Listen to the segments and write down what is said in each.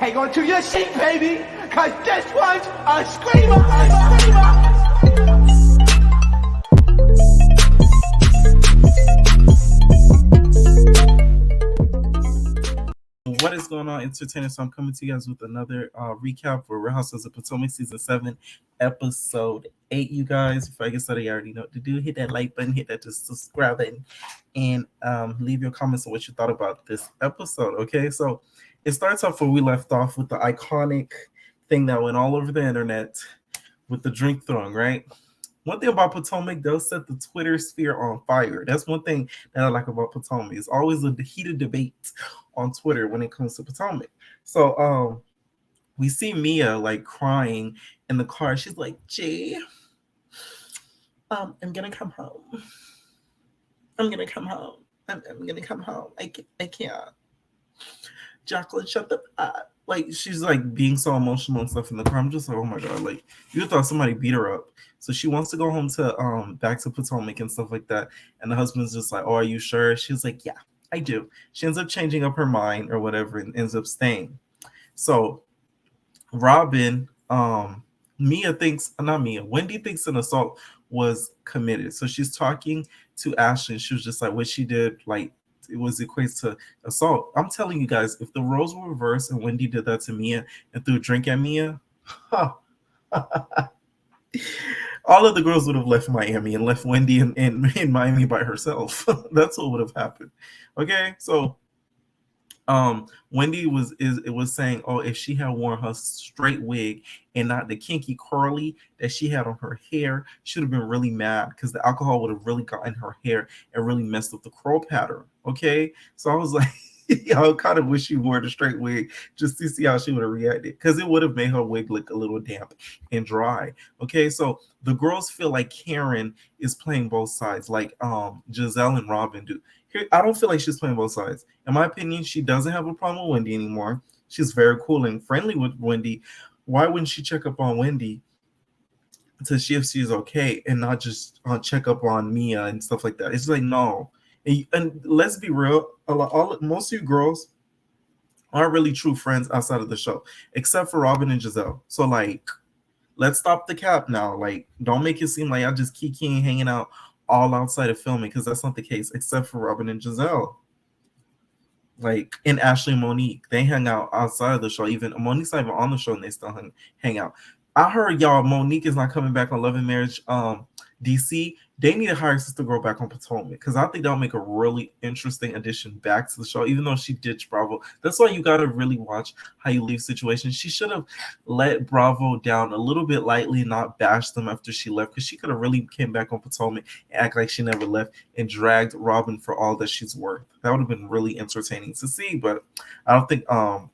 hang on to your seat, baby, because this one's a screamer, a screamer. What is going on, entertainers? So I'm coming to you guys with another recap for Real Housewives of Potomac season 7, episode 8. You guys, before I get started, you already know what to do. Hit that like button, hit that subscribe button, and leave your comments on what you thought about this episode. Okay, so it starts off where we left off with the iconic thing that went all over the internet with the drink throwing, right? One thing about Potomac, they'll set the Twitter sphere on fire. That's one thing that I like about Potomac. It's always a heated debate on Twitter when it comes to Potomac. So we see Mia like crying in the car. She's like, G, I'm gonna come home. I'm gonna come home. I'm gonna come home. I can't. Jacqueline, shut the up. Like, she's like being so emotional and stuff in the car. I'm just like, oh my god, like you thought somebody beat her up. So she wants to go home to back to Potomac and stuff like that. And the husband's just like, oh, are you sure? She's like, yeah, I do. She ends up changing up her mind or whatever and ends up staying. So Robin, Mia thinks, not Mia, Wendy thinks an assault was committed. So she's talking to Ashley and she was just like, what she did, like, it was equates to assault. I'm telling you guys, if the roles were reversed and Wendy did that to Mia and threw a drink at Mia, all of the girls would have left Miami and left Wendy in Miami by herself. That's what would have happened. Okay, so Wendy was saying, oh, if she had worn her straight wig and not the kinky curly that she had on her hair, she would have been really mad because the alcohol would have really gotten her hair and really messed up the curl pattern. Okay, so I was like, I kind of wish she wore the straight wig just to see how she would have reacted, because it would have made her wig look a little damp and dry. Okay, so the girls feel like Karen is playing both sides, like Giselle and Robin do. Here, I don't feel like she's playing both sides. In my opinion, she doesn't have a problem with Wendy anymore. She's very cool and friendly with Wendy. Why wouldn't she check up on Wendy to see if she's okay and not just check up on Mia and stuff like that? It's like, no. And let's be real, most of you girls aren't really true friends outside of the show, except for Robin and Giselle. So, like, let's stop the cap now. Like, don't make it seem like I just kikiing hanging out all outside of filming, because that's not the case, except for Robin and Giselle. Like, and Ashley and Monique, they hang out outside of the show. Even Monique's not even on the show and they still hang out. I heard, y'all, Monique is not coming back on Love and Marriage DC. They need to hire Sister Girl back on Potomac, because I think that'll make a really interesting addition back to the show, even though she ditched Bravo. That's why you got to really watch how you leave situations. She should have let Bravo down a little bit lightly and not bash them after she left, because she could have really came back on Potomac and act like she never left and dragged Robin for all that she's worth. That would have been really entertaining to see, but I don't think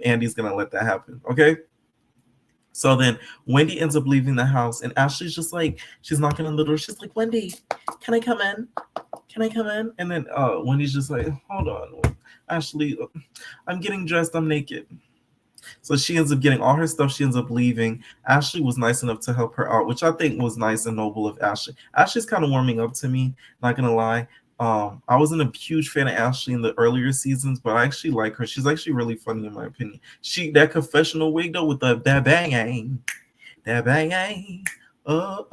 Andy's going to let that happen, okay? So then Wendy ends up leaving the house and Ashley's just like, she's knocking on the door. She's like, Wendy, can I come in? Can I come in? And then Wendy's just like, hold on, Ashley, I'm getting dressed. I'm naked. So she ends up getting all her stuff. She ends up leaving. Ashley was nice enough to help her out, which I think was nice and noble of Ashley. Ashley's kind of warming up to me, not going to lie. I wasn't a huge fan of Ashley in the earlier seasons, but I actually like her. She's actually really funny in my opinion. That confessional wig though with that bang, oh,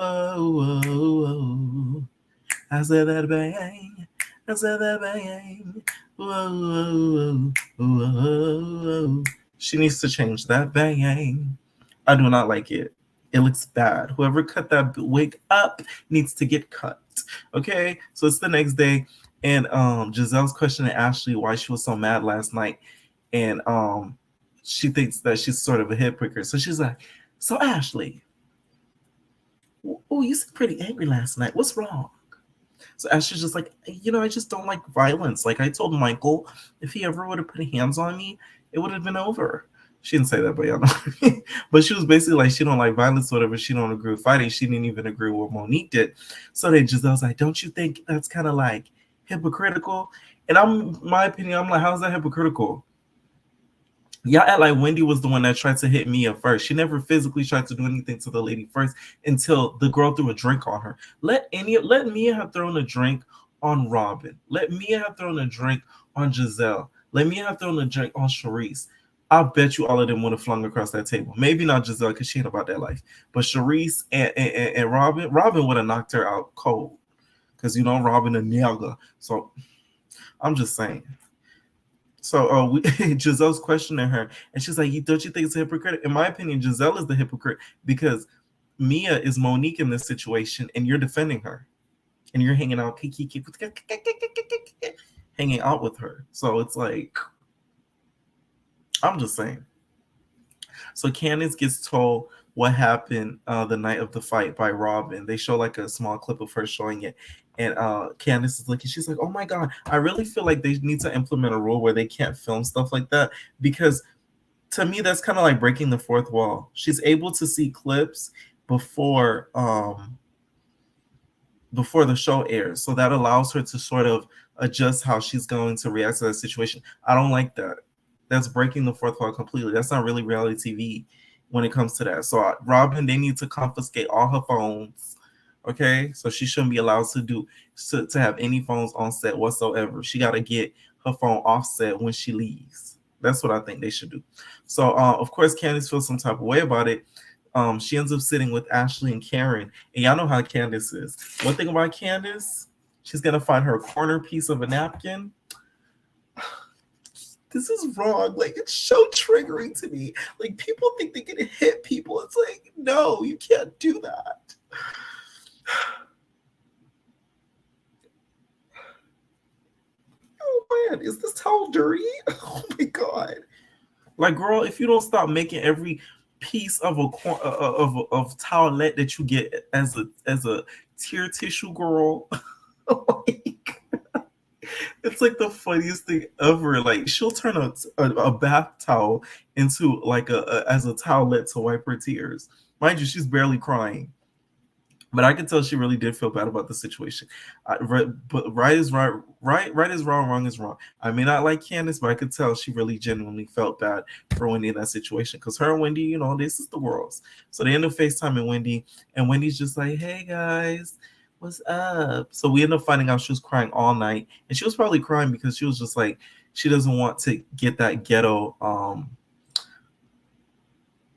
I said that bang, whoa. She needs to change that bang. I do not like it. It looks bad. Whoever cut that wig up needs to get cut. Okay, so it's the next day, and Giselle's questioning Ashley why she was so mad last night, and she thinks that she's sort of a hypocrite. So she's like, so Ashley, oh, you seemed pretty angry last night. What's wrong? So Ashley's just like, I just don't like violence. Like, I told Michael if he ever would have put hands on me, it would have been over. She didn't say that, but y'all know. But she was basically like, she don't like violence, whatever. She don't agree with fighting. She didn't even agree with what Monique did. So then Giselle's like, don't you think that's kind of like hypocritical? And my opinion, I'm like, how's that hypocritical? Y'all act like Wendy was the one that tried to hit Mia first. She never physically tried to do anything to the lady first until the girl threw a drink on her. Let Mia have thrown a drink on Robin. Let Mia have thrown a drink on Giselle. Let Mia have thrown a drink on Charisse. I bet you all of them would have flung across that table. Maybe not Giselle because she ain't about that life, but Charisse and Robin would have knocked her out cold because Robin a nigga. So I'm just saying. So Giselle's questioning her, and she's like, "Don't you think it's a hypocrite?" In my opinion, Giselle is the hypocrite because Mia is Monique in this situation, and you're defending her, and you're hanging out, hanging out with her. So it's like, I'm just saying. So Candace gets told what happened the night of the fight by Robin. They show like a small clip of her showing it. And Candace is looking, she's like, oh my God, I really feel like they need to implement a rule where they can't film stuff like that because to me, that's kind of like breaking the fourth wall. She's able to see clips before before the show airs. So that allows her to sort of adjust how she's going to react to that situation. I don't like that. That's breaking the fourth wall completely. That's not really reality TV when it comes to that. So Robin, they need to confiscate all her phones. Okay, so she shouldn't be allowed to have any phones on set whatsoever. She got to get her phone offset when she leaves. That's what I think they should do. So of course, Candace feels some type of way about it. She ends up sitting with Ashley and Karen, and y'all know how Candace is. One thing about Candace, she's gonna find her corner piece of a napkin. This is wrong. Like, it's so triggering to me. Like, people think they can hit people. It's like, no, you can't do that. Oh man, is this towel dirty? Oh my God. Like, girl, if you don't stop making every piece of of towelette that you get as a tear tissue, girl, like, it's like the funniest thing ever. Like, she'll turn a bath towel into like as a towelette to wipe her tears. Mind you, she's barely crying. But I can tell she really did feel bad about the situation. But right is right, right is wrong, wrong is wrong. I may not like Candace, but I could tell she really genuinely felt bad for Wendy in that situation. Because her and Wendy, this is the worlds. So they end up FaceTiming Wendy, and Wendy's just like, hey guys, what's up? So we end up finding out she was crying all night. And she was probably crying because she was just like, she doesn't want to get that ghetto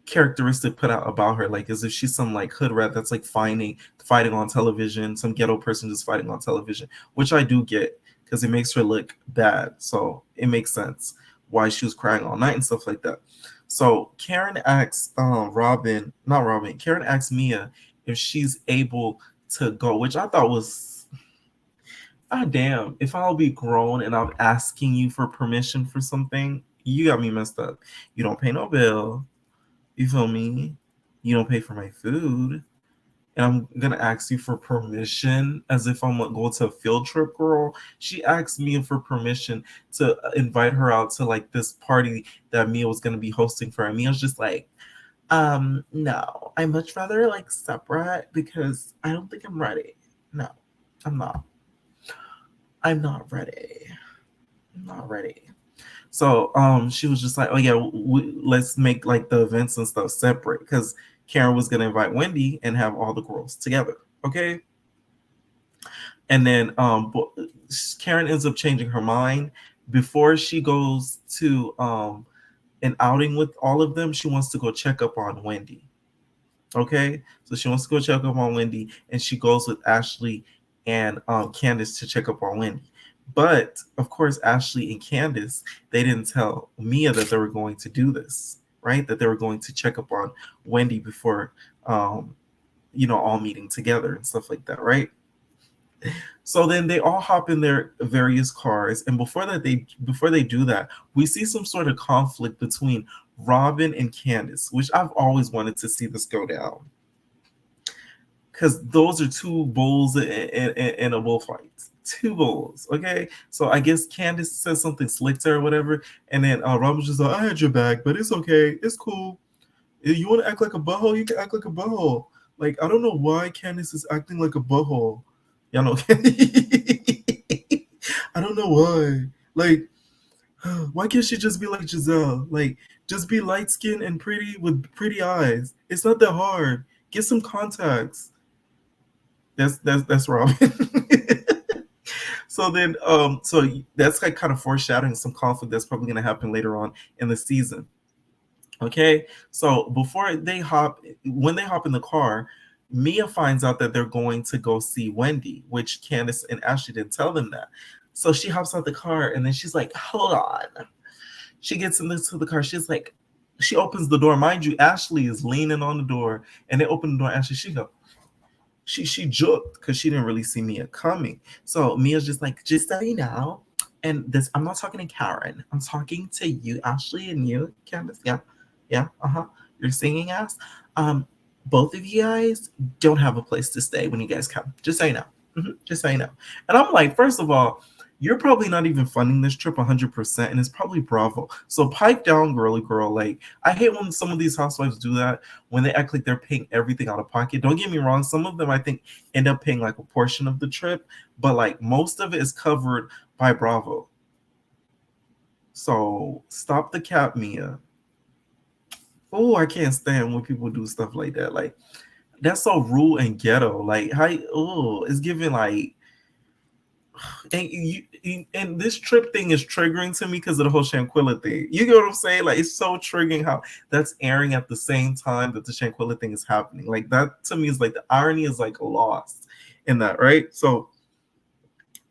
characteristic put out about her, like as if she's some like hood rat that's like fighting on television, some ghetto person just fighting on television, which I do get because it makes her look bad. So it makes sense why she was crying all night and stuff like that. So Karen asks Karen asks Mia if she's able to go, which I thought was damn, if I'll be grown and I'm asking you for permission for something, you got me messed up. You don't pay no bill. You feel me? You don't pay for my food. And I'm gonna ask you for permission as if I'm going to a field trip, girl. She asked me for permission to invite her out to like this party that Mia was gonna be hosting for her. Mia's just like, no, I much rather like separate because I don't think I'm ready. No, I'm not. I'm not ready. I'm not ready. So she was just like, oh yeah, let's make like the events and stuff separate because Karen was gonna invite Wendy and have all the girls together. Okay. And then Karen ends up changing her mind before she goes to an outing with all of them. She wants to go check up on Wendy. Okay, so she wants to go check up on Wendy, and she goes with Ashley and Candace to check up on Wendy. But of course, Ashley and Candace, they didn't tell Mia that they were going to do this, right? That they were going to check up on Wendy before, all meeting together and stuff like that, right? So then they all hop in their various cars, and before they do that, we see some sort of conflict between Robin and Candace, which I've always wanted to see this go down. Because those are two bulls in a bullfight. Two bulls, okay? So I guess Candace says something slick to her or whatever, and then Robin's just like, I had your back, but it's okay. It's cool. If you want to act like a butthole, you can act like a butthole. Like, I don't know why Candace is acting like a butthole. Y'all know. I don't know why. Like, why can't she just be like Giselle? Like, just be light skinned and pretty with pretty eyes. It's not that hard. Get some contacts. That's Robin. So then, so that's like kind of foreshadowing some conflict that's probably going to happen later on in the season. Okay, so when they hop in the car, Mia finds out that they're going to go see Wendy, which Candace and Ashley didn't tell them that. So she hops out the car and then she's like, "Hold on." She gets into the car. She's like, she opens the door. Mind you, Ashley is leaning on the door, and they open the door. Ashley, she juked because she didn't really see Mia coming. So Mia's just like, just so you know, and this I'm not talking to Karen. I'm talking to you, Ashley, and you, Candace. Yeah, yeah, uh-huh. You're singing ass. Um, both of you guys don't have a place to stay when you guys come. Just so you know. Just so you know. And I'm like, first of all, you're probably not even funding this trip 100%, and it's probably Bravo. So pipe down, girly girl. Like, I hate when some of these housewives do that, when they act like they're paying everything out of pocket. Don't get me wrong, some of them I think end up paying like a portion of the trip, but like most of it is covered by Bravo. So stop the cap, Mia. Oh, I can't stand when people do stuff like that. Like, that's so rude and ghetto. Like, how? Oh, it's giving like, and this trip thing is triggering to me because of the whole Shanquilla thing. You get what I'm saying? Like, it's so triggering how that's airing at the same time that the Shanquilla thing is happening. Like, that to me is like the irony is like lost in that, right? So,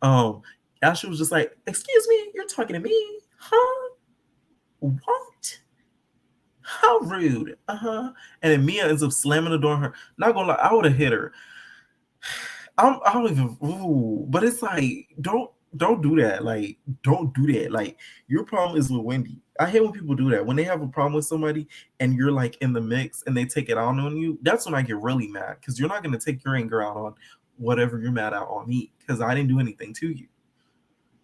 um, Ashley was just like, "Excuse me, you're talking to me, huh? What? How rude, uh-huh." And then Mia ends up slamming the door on her. Not gonna lie, I would have hit her. I don't even. Ooh, but it's like, don't do that. Like, don't do that. Like, your problem is with Wendy. I hate when people do that. When they have a problem with somebody and you're like in the mix and they take it out on you, that's when I get really mad because you're not gonna take your anger out on whatever you're mad at on me because I didn't do anything to you.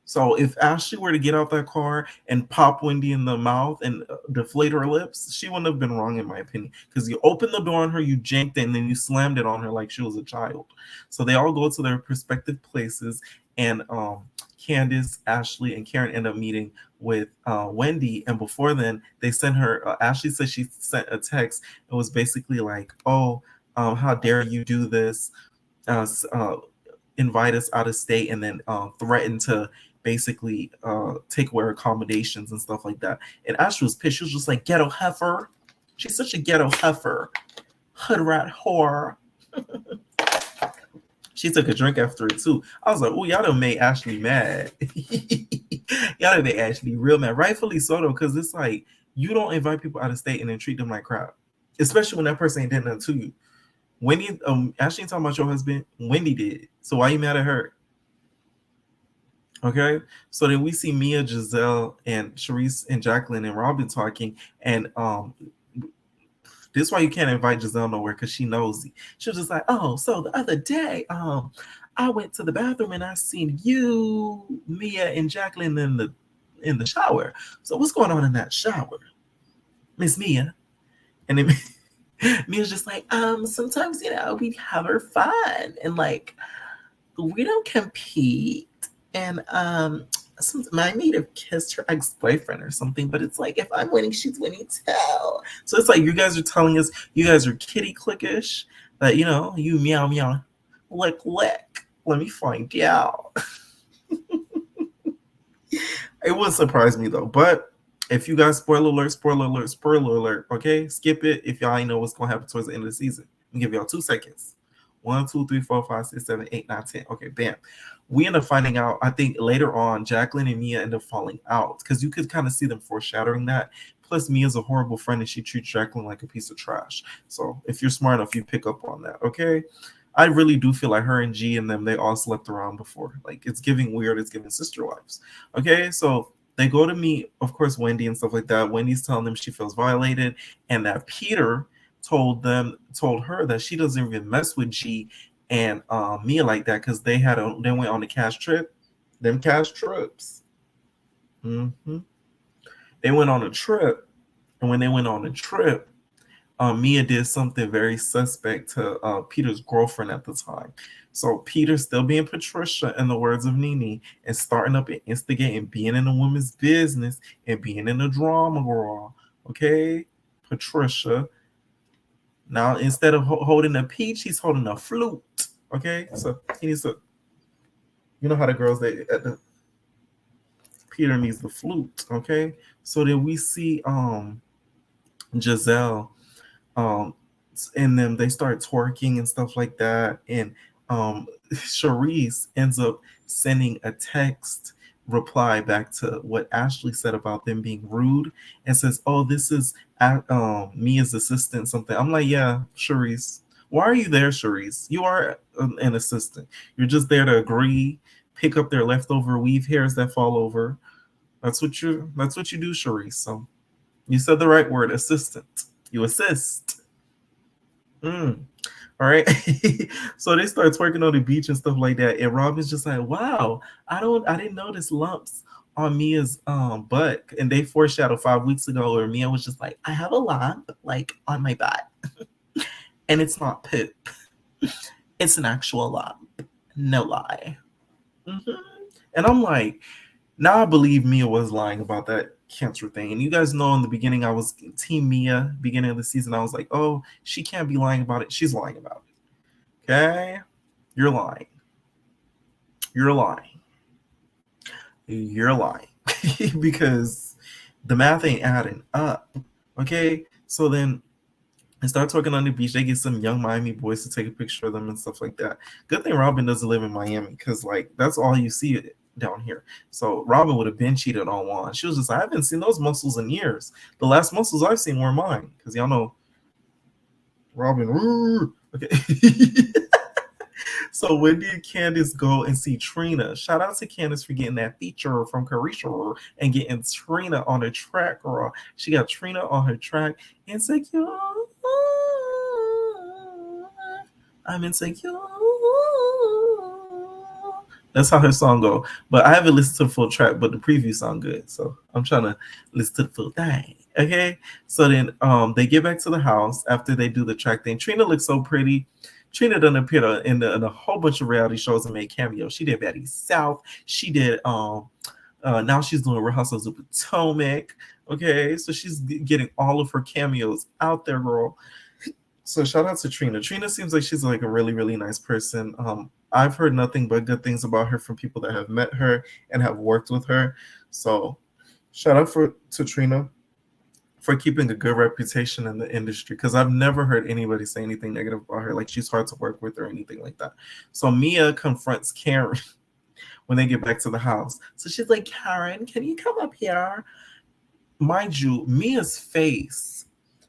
So if Ashley were to get out that car and pop Wendy in the mouth and deflate her lips, she wouldn't have been wrong in my opinion. Because you opened the door on her, you janked it, and then you slammed it on her like she was a child. So they all go to their respective places, and Candace, Ashley, and Karen end up meeting with Wendy. And before then, they sent her. Ashley said she sent a text. It was basically like, "Oh, how dare you do this? Uh, invite us out of state and then threaten to basically take away accommodations and stuff like that." And Ashley was pissed. She was just like, "Ghetto heifer." She's such a ghetto heifer. Hood rat whore. She took a drink after it too. I was like, "Oh, y'all done made Ashley mad." Y'all done made Ashley real mad. Rightfully so though, because it's like you don't invite people out of state and then treat them like crap. Especially when that person ain't did nothing to you. Wendy, Ashley ain't talking about your husband. Wendy did. So why you mad at her? Okay. So then we see Mia, Giselle, and Sharice and Jacqueline and Robin talking, and this is why you can't invite Giselle nowhere because she nosy. She was just like, "Oh, so the other day, I went to the bathroom and I seen you, Mia, and Jacqueline in the shower. So what's going on in that shower, Miss Mia?" And then Mia's just like, sometimes we have our fun and like we don't compete. And I may have kissed her ex-boyfriend or something, but it's like if I'm winning, she's winning too. So it's like you guys are telling us you guys are kitty clickish, that you meow meow, lick lick. Let me find out. It wouldn't surprise me though. But if you guys, spoiler alert, spoiler alert, spoiler alert, okay, skip it if y'all ain't know what's gonna happen towards the end of the season. I'm gonna give y'all 2 seconds. 1, 2, 3, 4, 5, 6, 7, 8, 9, 10. Okay, bam. We end up finding out, I think later on, Jacqueline and Mia end up falling out because you could kind of see them foreshadowing that. Plus, Mia's a horrible friend and she treats Jacqueline like a piece of trash. So if you're smart enough, you pick up on that, okay? I really do feel like her and G and them, they all slept around before. Like, it's giving weird, it's giving sister wives. Okay, so they go to meet, of course, Wendy and stuff like that. Wendy's telling them she feels violated and that Peter told her that she doesn't even mess with G and Mia like that because they went on a cash trip. Them cash trips. hmm They went on a trip, and when they went on a trip, Mia did something very suspect to Peter's girlfriend at the time. So Peter, still being Patricia, in the words of Nene, and starting up and instigating, being in a woman's business and being in the drama, girl. Okay, Patricia. Now instead of holding a peach, he's holding a flute. Okay, so he needs to. You know how the girls at the Peter needs the flute. Okay, so then we see Giselle, um, and then they start twerking and stuff like that. And Charisse ends up sending a text reply back to what Ashley said about them being rude and says, "Oh, this is Mia's assistant." Something. I'm like, "Yeah, Charisse. Why are you there, Charisse? You are an assistant. You're just there to agree, pick up their leftover weave hairs that fall over. That's what you do, Charisse." So you said the right word, assistant. You assist. Mm. All right. So they start twerking on the beach and stuff like that. And Robin's just like, wow, I didn't notice lumps on Mia's butt. And they foreshadowed 5 weeks ago where Mia was just like, I have a lump like on my butt. And it's not poop. It's an actual lump. No lie. Hmm. And I'm like, now I believe Mia was lying about that cancer thing. And you guys know in the beginning I was team Mia, beginning of the season, I was like, oh, she can't be lying about it. She's lying about it. Okay? You're lying. You're lying. You're lying. Because the math ain't adding up. Okay? So then I start talking on the beach. They get some young Miami boys to take a picture of them and stuff like that. Good thing Robin doesn't live in Miami because, like, that's all you see down here. So Robin would have been cheated on Juan. She was just like, I haven't seen those muscles in years. The last muscles I've seen were mine because y'all know Robin. Okay. So when did Candace go and see Trina? Shout out to Candace for getting that feature from Carisha and getting Trina on her track, girl. She got Trina on her track. Insecure. I'm insecure. That's how her song go. But I haven't listened to the full track, but the preview sound good. So I'm trying to listen to the full thing. Okay. So then they get back to the house after they do the track thing. Trina looks so pretty. Trina done appeared in a whole bunch of reality shows and made cameos. She did Betty South. She did now she's doing Real Housewives of Potomac. Okay, so she's getting all of her cameos out there, girl. So shout out to Trina. Trina seems like she's like a really, really nice person. I've heard nothing but good things about her from people that have met her and have worked with her. So shout out to Trina for keeping a good reputation in the industry because I've never heard anybody say anything negative about her. Like she's hard to work with or anything like that. So Mia confronts Karen when they get back to the house. So she's like, Karen, can you come up here? Mind you, Mia's face.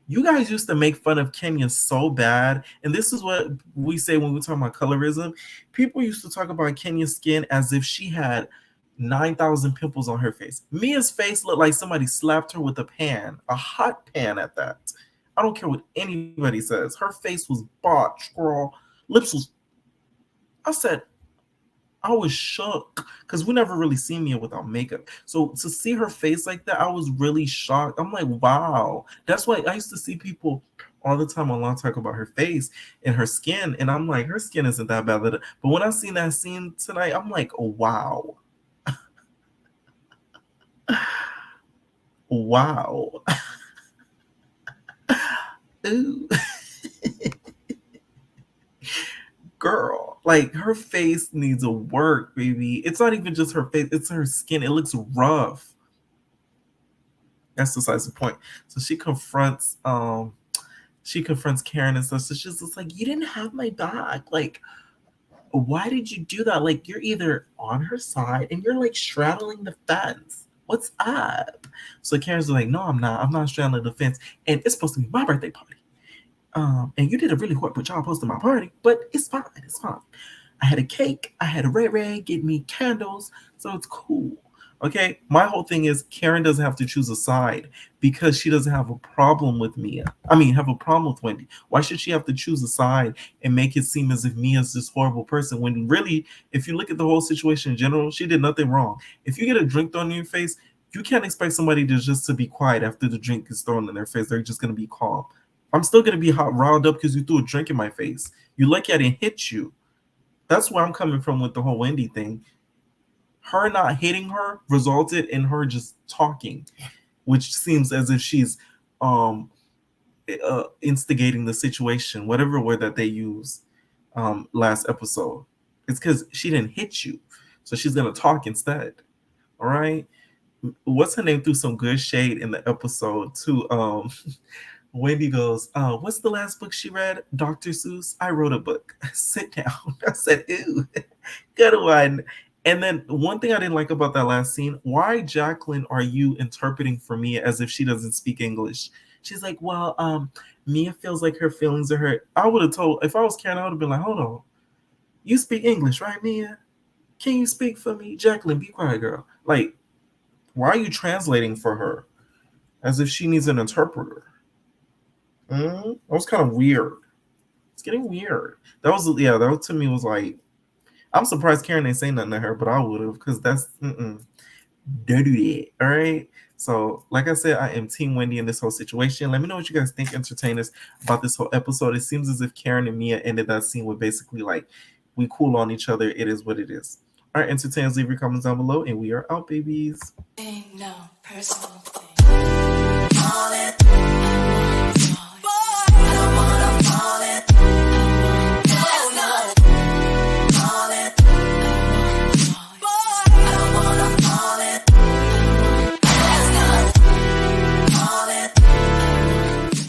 You guys used to make fun of Kenya so bad. And this is what we say when we talk about colorism. People used to talk about Kenya's skin as if she had 9,000 pimples on her face. Mia's face looked like somebody slapped her with a pan, a hot pan at that. I don't care what anybody says. Her face was botched, girl. Lips was. I said, I was shocked because we never really seen Mia without makeup. So to see her face like that, I was really shocked. I'm like, wow. That's why I used to see people all the time online talk about her face and her skin, and I'm like, her skin isn't that bad. But when I seen that scene tonight, I'm like, oh, wow. Wow. Ooh. Girl, like her face needs a work, baby. It's not even just her face, it's her skin. It looks rough. That's besides the point. So she confronts Karen and stuff. So she's just like, you didn't have my back. Like, why did you do that? Like, you're either on her side and you're like straddling the fence. What's up? So Karen's like, no, I'm not. I'm not straddling the fence. And it's supposed to be my birthday party. And you did a really horrible job hosting my party, but it's fine. It's fine. I had a cake. I had a Ray give me candles, so it's cool. Okay. My whole thing is Karen doesn't have to choose a side because she doesn't have a problem with Mia. I mean, have a problem with Wendy. Why should she have to choose a side and make it seem as if Mia's this horrible person when really, if you look at the whole situation in general, she did nothing wrong. If you get a drink thrown in your face, you can't expect somebody to be quiet after the drink is thrown in their face. They're just gonna be calm. I'm still gonna be hot riled up because you threw a drink in my face. You lucky I didn't hit you. That's where I'm coming from with the whole Wendy thing. Her not hitting her resulted in her just talking, which seems as if she's instigating the situation, whatever word that they use last episode. It's because she didn't hit you, so she's gonna talk instead. All right. What's her name threw some good shade in the episode to Wendy goes, what's the last book she read? Dr. Seuss. I wrote a book. Sit down. I said, ew, good one. And then one thing I didn't like about that last scene, why, Jacqueline, are you interpreting for Mia as if she doesn't speak English? She's like, well, Mia feels like her feelings are hurt. I would have told, if I was Karen, I would have been like, hold on. You speak English, right, Mia? Can you speak for me? Jacqueline, be quiet, girl. Like, why are you translating for her as if she needs an interpreter? That was kind of weird. It's getting weird. That was to me was like, I'm surprised Karen didn't say nothing to her, but I would have, because that's don't do that. All right. So, like I said, I am Team Wendy in this whole situation. Let me know what you guys think, entertainers, about this whole episode. It seems as if Karen and Mia ended that scene with basically like, we cool on each other. It is what it is. All right, entertainers, leave your comments down below, and we are out, babies. No personal thing.